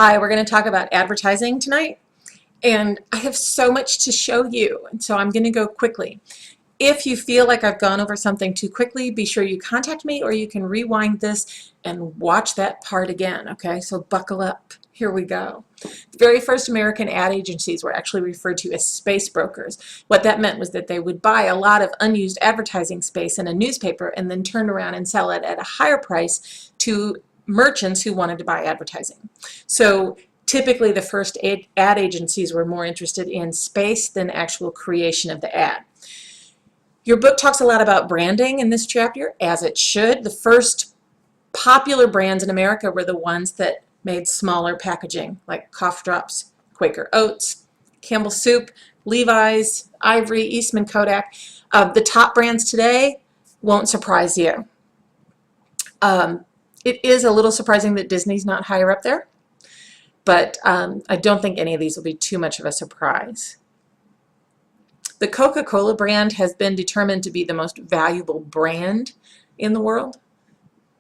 Hi, we're going to talk about advertising tonight, and I have so much to show you, and so I'm going to go quickly. If you feel like I've gone over something too quickly, be sure you contact me, or you can rewind this and watch that part again, okay? So buckle up. Here we go. The very first American ad agencies were actually referred to as space brokers. What that meant was that they would buy a lot of unused advertising space in a newspaper and then turn around and sell it at a higher price to merchants who wanted to buy advertising. So typically the first ad agencies were more interested in space than actual creation of the ad. Your book talks a lot about branding in this chapter, as it should. The first popular brands in America were the ones that made smaller packaging, like cough drops, Quaker Oats, Campbell Soup, Levi's, Ivory, Eastman Kodak. The top brands today won't surprise you. It is a little surprising that Disney's not higher up there, but I don't think any of these will be too much of a surprise. The Coca-Cola brand has been determined to be the most valuable brand in the world,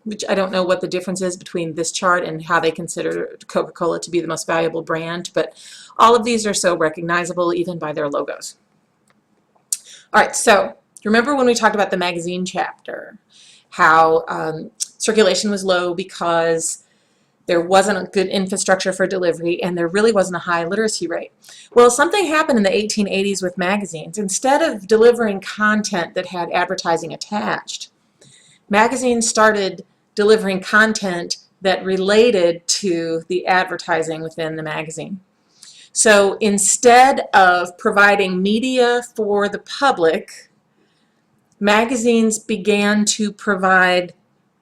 which I don't know what the difference is between this chart and how they consider Coca-Cola to be the most valuable brand, but all of these are so recognizable even by their logos. All right, so remember when we talked about the magazine chapter, how circulation was low because there wasn't a good infrastructure for delivery and there really wasn't a high literacy rate. Well, something happened in the 1880s with magazines. Instead of delivering content that had advertising attached, magazines started delivering content that related to the advertising within the magazine. So instead of providing media for the public, magazines began to provide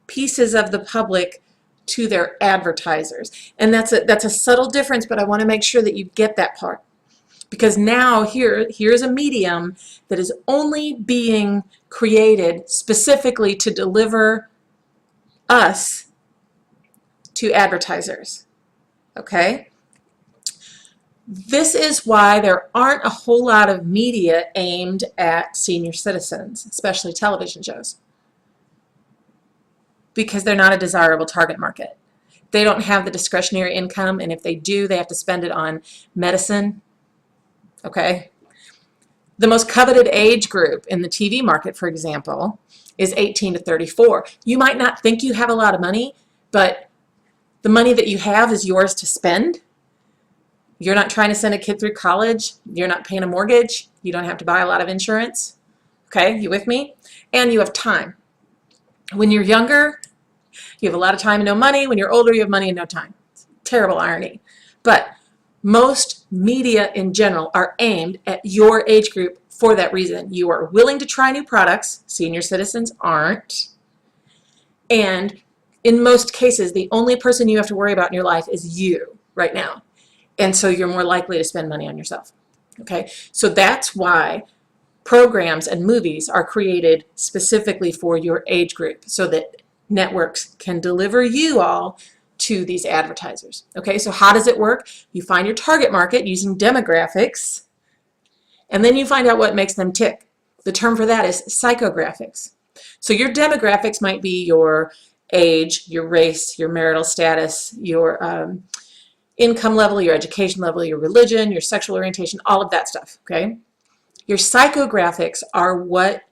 pieces of the public to their advertisers. And that's a subtle difference, but I want to make sure that you get that part. Because now here's a medium that is only being created specifically to deliver us to advertisers. Okay? This is why there aren't a whole lot of media aimed at senior citizens, especially television shows, because they're not a desirable target market. They don't have the discretionary income, and if they do, they have to spend it on medicine. Okay? The most coveted age group in the TV market, for example, is 18 to 34. You might not think you have a lot of money, but the money that you have is yours to spend. You're not trying to send a kid through college. You're not paying a mortgage. You don't have to buy a lot of insurance. Okay, you with me? And you have time. When you're younger, you have a lot of time and no money. When you're older, you have money and no time. Terrible irony. But most media in general are aimed at your age group for that reason. You are willing to try new products. Senior citizens aren't. And in most cases, the only person you have to worry about in your life is you right now. And so you're more likely to spend money on yourself. Okay? So that's why programs and movies are created specifically for your age group, so that networks can deliver you all to these advertisers. Okay, so how does it work? You find your target market using demographics, and then you find out what makes them tick. The term for that is psychographics. So your demographics might be your age, your race, your marital status, your income level, your education level, your religion, your sexual orientation, all of that stuff. Okay. Your psychographics are what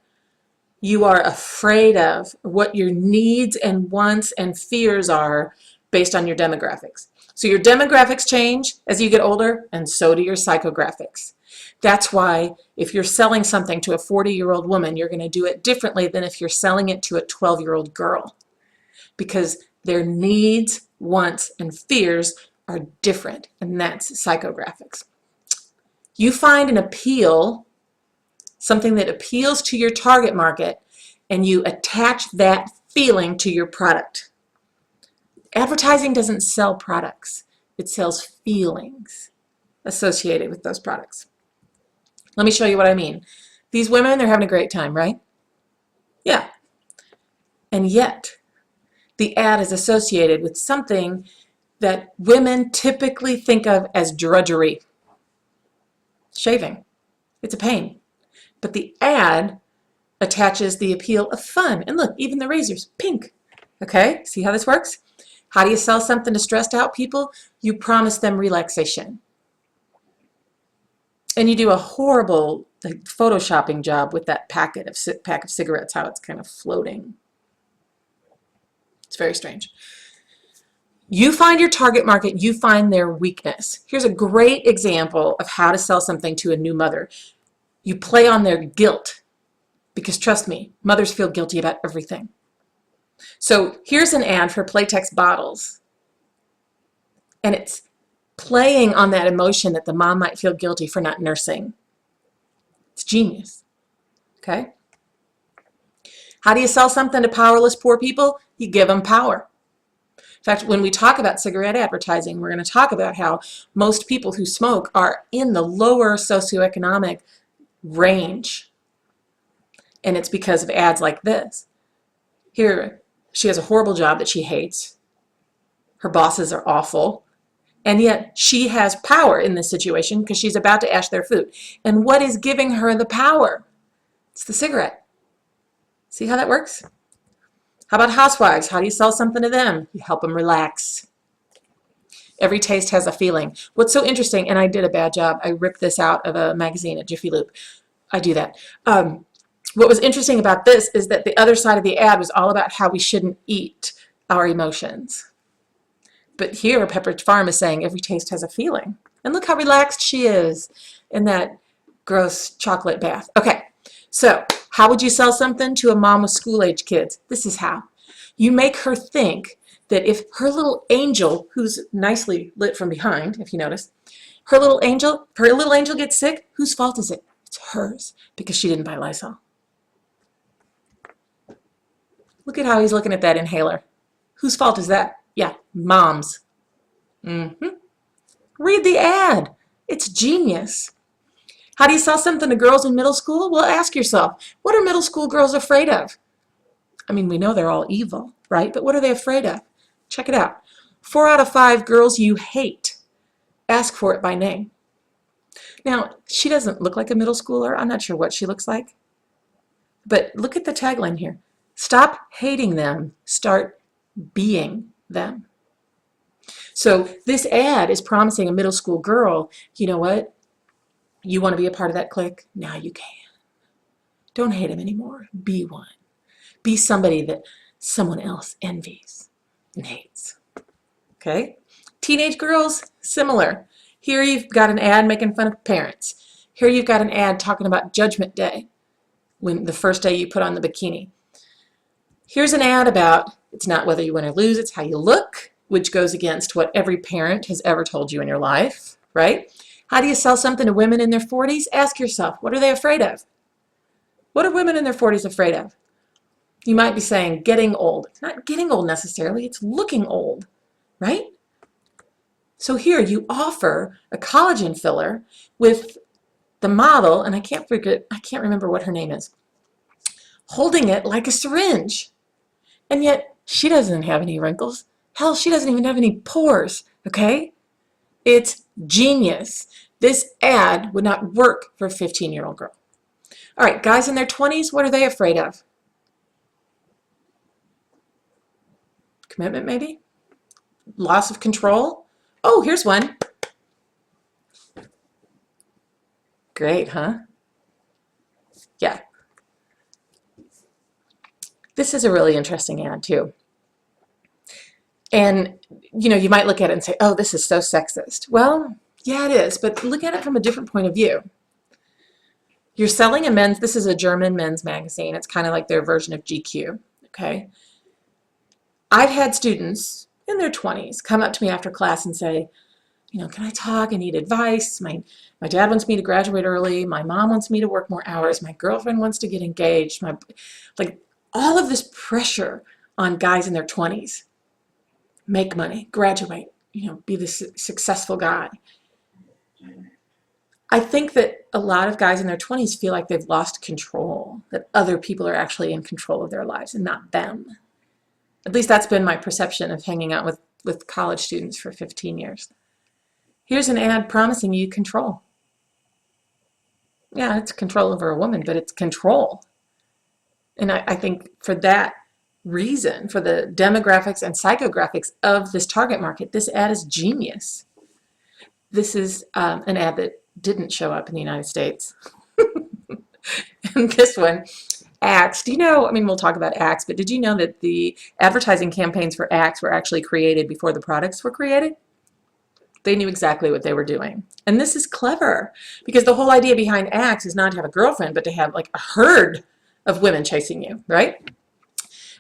you are afraid of, what your needs and wants and fears are based on your demographics. So your demographics change as you get older, and so do your psychographics. That's why if you're selling something to a 40-year-old woman, you're going to do it differently than if you're selling it to a 12-year-old girl, because their needs, wants, and fears are different, and that's psychographics. You find an appeal, something that appeals to your target market, and you attach that feeling to your product. Advertising doesn't sell products. It sells feelings associated with those products. Let me show you what I mean. These women, they're having a great time, right? Yeah. And yet, the ad is associated with something that women typically think of as drudgery. Shaving. It's a pain. But the ad attaches the appeal of fun. And look, even the razor's pink. Okay, see how this works? How do you sell something to stressed out people? You promise them relaxation. And you do a horrible photoshopping job with that pack of cigarettes, how it's kind of floating. It's very strange. You find your target market, you find their weakness. Here's a great example of how to sell something to a new mother. You play on their guilt, because trust me, mothers feel guilty about everything. So here's an ad for Playtex bottles, and it's playing on that emotion that the mom might feel guilty for not nursing. It's genius, okay? How do you sell something to powerless poor people? You give them power. In fact, when we talk about cigarette advertising, we're going to talk about how most people who smoke are in the lower socioeconomic range. And it's because of ads like this. Here, she has a horrible job that she hates. Her bosses are awful. And yet she has power in this situation because she's about to ash their food. And what is giving her the power? It's the cigarette. See how that works? How about housewives? How do you sell something to them? You help them relax. Every taste has a feeling. What's so interesting, and I did a bad job, I ripped this out of a magazine at Jiffy Lube. I do that. What was interesting about this is that the other side of the ad was all about how we shouldn't eat our emotions. But here, Pepperidge Farm is saying every taste has a feeling. And look how relaxed she is in that gross chocolate bath. Okay, so how would you sell something to a mom with school-age kids? This is how. You make her think that if her little angel, who's nicely lit from behind, if you notice, her little angel gets sick, whose fault is it? It's hers, because she didn't buy Lysol. Look at how he's looking at that inhaler. Whose fault is that? Yeah, mom's. Read the ad. It's genius. How do you sell something to girls in middle school? Well, ask yourself, what are middle school girls afraid of? I mean, we know they're all evil, right? But what are they afraid of? Check it out. 4 out of 5 girls you hate. Ask for it by name. Now, she doesn't look like a middle schooler. I'm not sure what she looks like. But look at the tagline here. Stop hating them. Start being them. So this ad is promising a middle school girl, you know what? You want to be a part of that clique? Now you can. Don't hate him anymore. Be one. Be somebody that someone else envies and hates. Okay? Teenage girls, similar. Here you've got an ad making fun of parents. Here you've got an ad talking about Judgment Day, when the first day you put on the bikini. Here's an ad about it's not whether you win or lose, it's how you look, which goes against what every parent has ever told you in your life, right? How do you sell something to women in their 40s? Ask yourself, what are they afraid of? What are women in their 40s afraid of? You might be saying getting old. It's not getting old necessarily, it's looking old, right? So here you offer a collagen filler with the model, and I can't remember what her name is, holding it like a syringe. And yet she doesn't have any wrinkles. Hell, she doesn't even have any pores, okay? It's genius. This ad would not work for a 15-year-old girl. All right, guys in their 20s, what are they afraid of? Commitment, maybe? Loss of control? Oh, here's one. Great, huh? Yeah. This is a really interesting ad, too. And, you know, you might look at it and say, oh, this is so sexist. Well, yeah, it is, but look at it from a different point of view. You're selling a men's, this is a German men's magazine. It's kind of like their version of GQ, okay? I've had students in their 20s come up to me after class and say, you know, can I talk? I need advice. My dad wants me to graduate early. My mom wants me to work more hours. My girlfriend wants to get engaged. Like all of this pressure on guys in their 20s. Make money, graduate, you know, be the successful guy. I think that a lot of guys in their 20s feel like they've lost control, that other people are actually in control of their lives and not them. At least that's been my perception of hanging out with college students for 15 years. Here's an ad promising you control. Yeah, it's control over a woman, but it's control. And I think for that reason for the demographics and psychographics of this target market. This ad is genius. This is an ad that didn't show up in the United States. And this one, Axe. Do you know, I mean, we'll talk about Axe, but did you know that the advertising campaigns for Axe were actually created before the products were created? They knew exactly what they were doing. And this is clever because the whole idea behind Axe is not to have a girlfriend, but to have like a herd of women chasing you, right?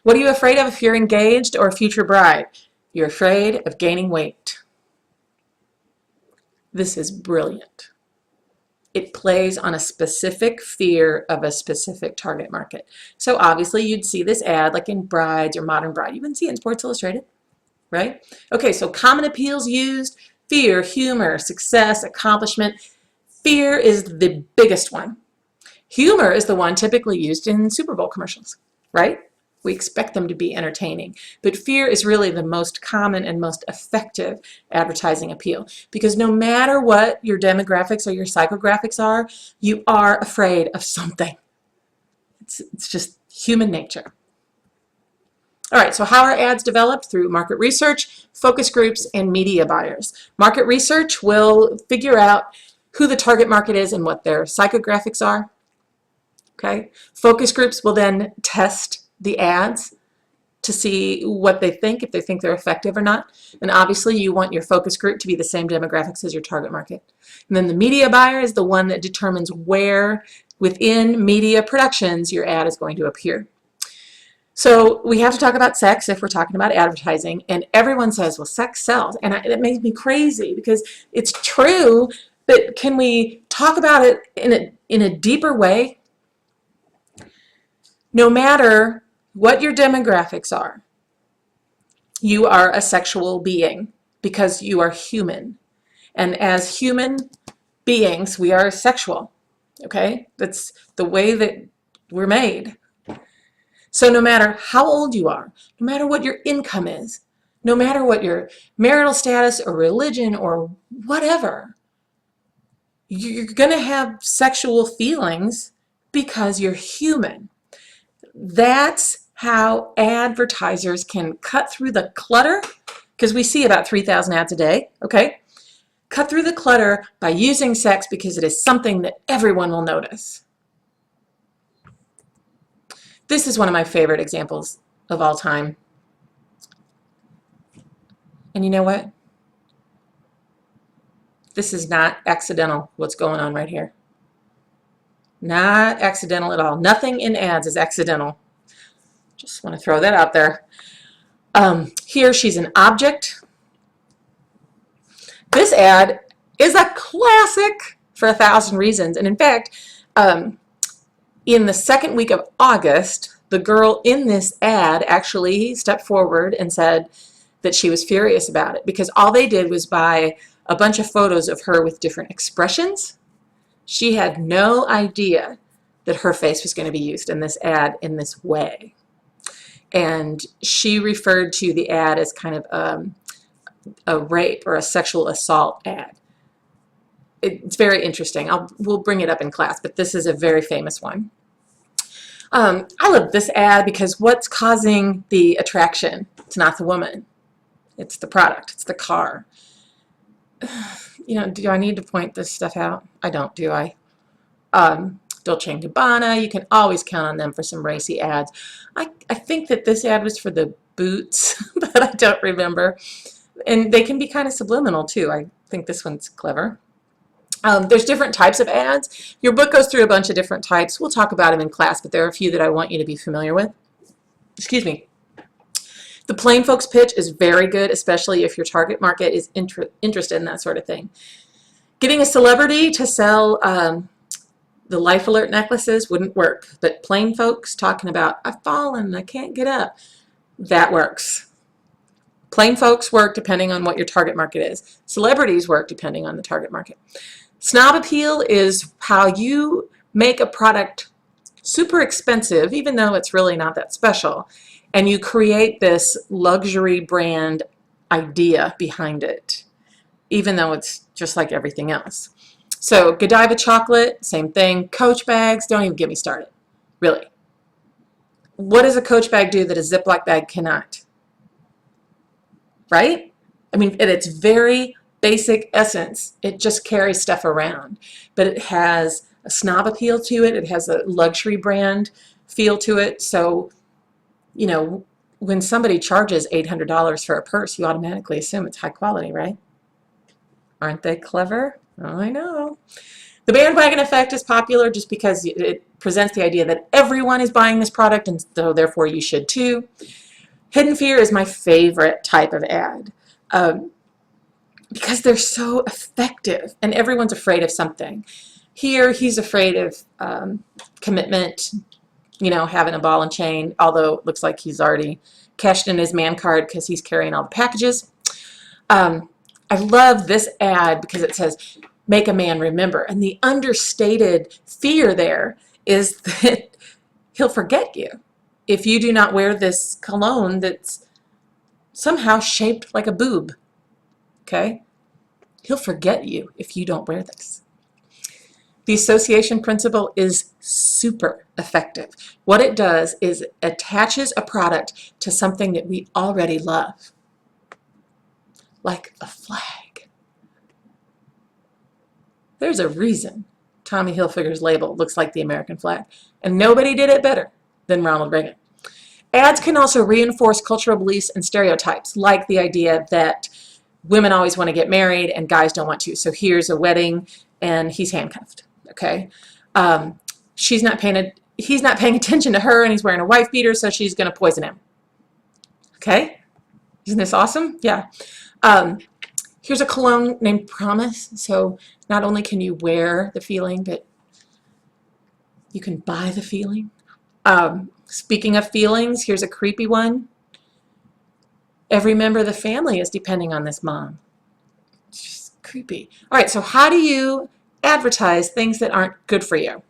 What are you afraid of if you're engaged or a future bride? You're afraid of gaining weight. This is brilliant. It plays on a specific fear of a specific target market. So obviously you'd see this ad like in Brides or Modern Bride. You wouldn't see it in Sports Illustrated, right? Okay, so common appeals used: fear, humor, success, accomplishment. Fear is the biggest one. Humor is the one typically used in Super Bowl commercials, right? We expect them to be entertaining. But fear is really the most common and most effective advertising appeal, because no matter what your demographics or your psychographics are, you are afraid of something. It's just human nature. All right, so how are ads developed? Through market research, focus groups, and media buyers. Market research will figure out who the target market is and what their psychographics are. Okay. Focus groups will then test the ads to see what they think, if they think they're effective or not. And obviously you want your focus group to be the same demographics as your target market. And then the media buyer is the one that determines where within media productions your ad is going to appear. So we have to talk about sex if we're talking about advertising, and everyone says, well, sex sells. And it makes me crazy because it's true, but can we talk about it in a deeper way? No matter what your demographics are, you are a sexual being because you are human. And as human beings, we are sexual, okay? That's the way that we're made. So no matter how old you are, no matter what your income is, no matter what your marital status or religion or whatever, you're going to have sexual feelings because you're human. That's how advertisers can cut through the clutter, because we see about 3,000 ads a day, okay? Cut through the clutter by using sex because it is something that everyone will notice. This is one of my favorite examples of all time. And you know what? This is not accidental, what's going on right here. Not accidental at all. Nothing in ads is accidental. Just want to throw that out there. Here she's an object. This ad is a classic for 1,000 reasons. And in fact, in the second week of August, the girl in this ad actually stepped forward and said that she was furious about it because all they did was buy a bunch of photos of her with different expressions. She had no idea that her face was going to be used in this ad in this way. And she referred to the ad as kind of a rape or a sexual assault ad. It's very interesting. We'll bring it up in class, but this is a very famous one. I love this ad because what's causing the attraction? It's not the woman. It's the product. It's the car. You know, do I need to point this stuff out? I don't, do I? Dolce & Gabbana, you can always count on them for some racy ads. I think that this ad was for the boots, but I don't remember. And they can be kind of subliminal too. I think this one's clever. There's different types of ads. Your book goes through a bunch of different types. We'll talk about them in class, but there are a few that I want you to be familiar with. Excuse me. The plain folks pitch is very good, especially if your target market is interested in that sort of thing. Getting a celebrity to sell the Life Alert necklaces wouldn't work, but plain folks talking about, I've fallen, I can't get up, that works. Plain folks work depending on what your target market is. Celebrities work depending on the target market. Snob appeal is how you make a product super expensive, even though it's really not that special, and you create this luxury brand idea behind it, even though it's just like everything else. So Godiva chocolate, same thing. Coach bags, don't even get me started, really. What does a Coach bag do that a Ziploc bag cannot? Right? I mean, at its very basic essence, it just carries stuff around. But it has a snob appeal to it. It has a luxury brand feel to it. So, you know, when somebody charges $800 for a purse, you automatically assume it's high quality, right? Aren't they clever? Oh, I know. The bandwagon effect is popular just because it presents the idea that everyone is buying this product, and so therefore you should too. Hidden fear is my favorite type of ad because they're so effective, and everyone's afraid of something. Here, he's afraid of commitment, you know, having a ball and chain, although it looks like he's already cashed in his man card because he's carrying all the packages. I love this ad because it says, make a man remember. And the understated fear there is that he'll forget you if you do not wear this cologne that's somehow shaped like a boob. Okay? He'll forget you if you don't wear this. The association principle is super effective. What it does is it attaches a product to something that we already love, like a flag. There's a reason Tommy Hilfiger's label looks like the American flag, and nobody did it better than Ronald Reagan. Ads can also reinforce cultural beliefs and stereotypes, like the idea that women always want to get married and guys don't want to. So here's a wedding and he's handcuffed. Okay, he's not paying attention to her, and he's wearing a wife beater, so she's going to poison him. Okay, isn't this awesome? Yeah. Here's a cologne named Promise. So not only can you wear the feeling, but you can buy the feeling. Speaking of feelings, here's a creepy one. Every member of the family is depending on this mom. It's just creepy. All right, so how do you advertise things that aren't good for you?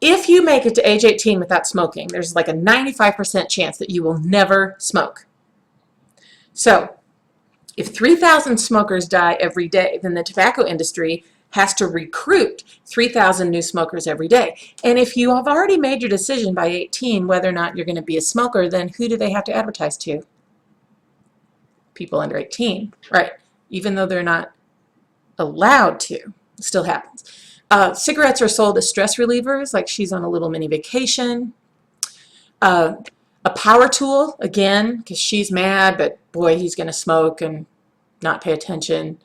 If you make it to age 18 without smoking, there's like a 95% chance that you will never smoke. So if 3,000 smokers die every day, then the tobacco industry has to recruit 3,000 new smokers every day. And if you have already made your decision by 18 whether or not you're going to be a smoker, then who do they have to advertise to? People under 18, right? Even though they're not allowed to, it still happens. Cigarettes are sold as stress relievers, like she's on a little mini vacation. A power tool, again, because she's mad, but boy, he's going to smoke and not pay attention.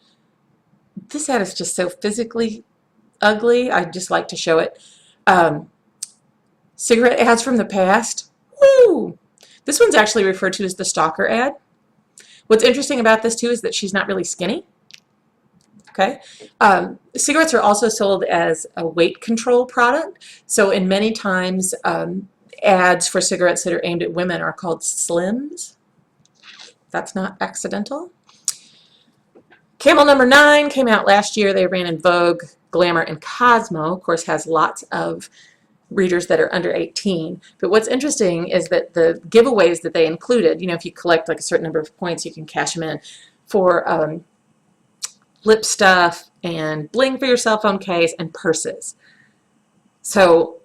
This ad is just so physically ugly. I just like to show it. Cigarette ads from the past. Woo! This one's actually referred to as the stalker ad. What's interesting about this, too, is that she's not really skinny. Okay. Cigarettes are also sold as a weight control product. So in many times, ads for cigarettes that are aimed at women are called Slims. That's not accidental. Camel number 9 came out last year. They ran in Vogue, Glamour, and Cosmo. Of course, has lots of readers that are under 18. But what's interesting is that the giveaways that they included, you know, if you collect like a certain number of points, you can cash them in for lip stuff and bling for your cell phone case and purses. So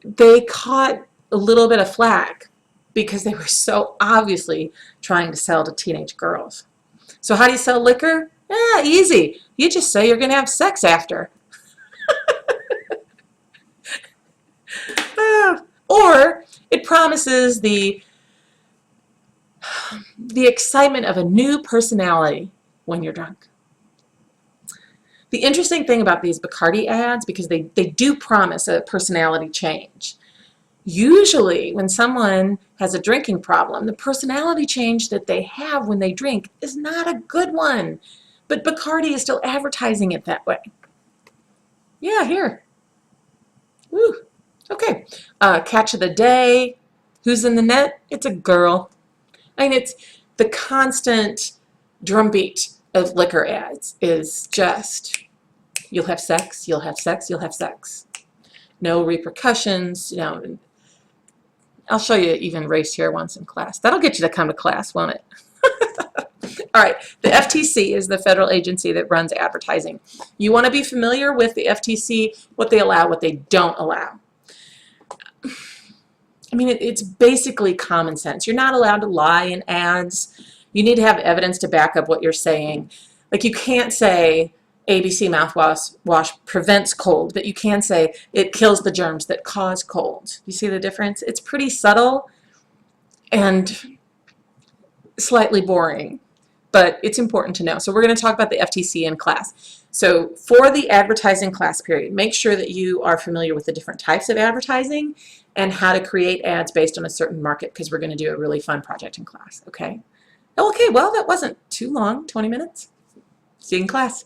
they caught a little bit of flack because they were so obviously trying to sell to teenage girls. So how do you sell liquor? Yeah, easy. You just say you're going to have sex after. Or it promises the excitement of a new personality when you're drunk. The interesting thing about these Bacardi ads, because they do promise a personality change. Usually when someone has a drinking problem, the personality change that they have when they drink is not a good one. But Bacardi is still advertising it that way. Yeah, here. Woo. Okay. Catch of the day. Who's in the net? It's a girl. I mean, it's the constant drumbeat of liquor ads is just, you'll have sex, you'll have sex, you'll have sex. No repercussions, you know. I'll show you even race here once in class. That'll get you to come to class, won't it? All right, the FTC is the federal agency that runs advertising. You want to be familiar with the FTC, what they allow, what they don't allow. I mean, it's basically common sense. You're not allowed to lie in ads. You need to have evidence to back up what you're saying. Like, you can't say ABC mouthwash prevents cold, but you can say it kills the germs that cause cold. You see the difference? It's pretty subtle and slightly boring, but it's important to know. So we're going to talk about the FTC in class. So for the advertising class period, make sure that you are familiar with the different types of advertising and how to create ads based on a certain market, because we're going to do a really fun project in class, okay? Okay, well, that wasn't too long, 20 minutes. See you in class.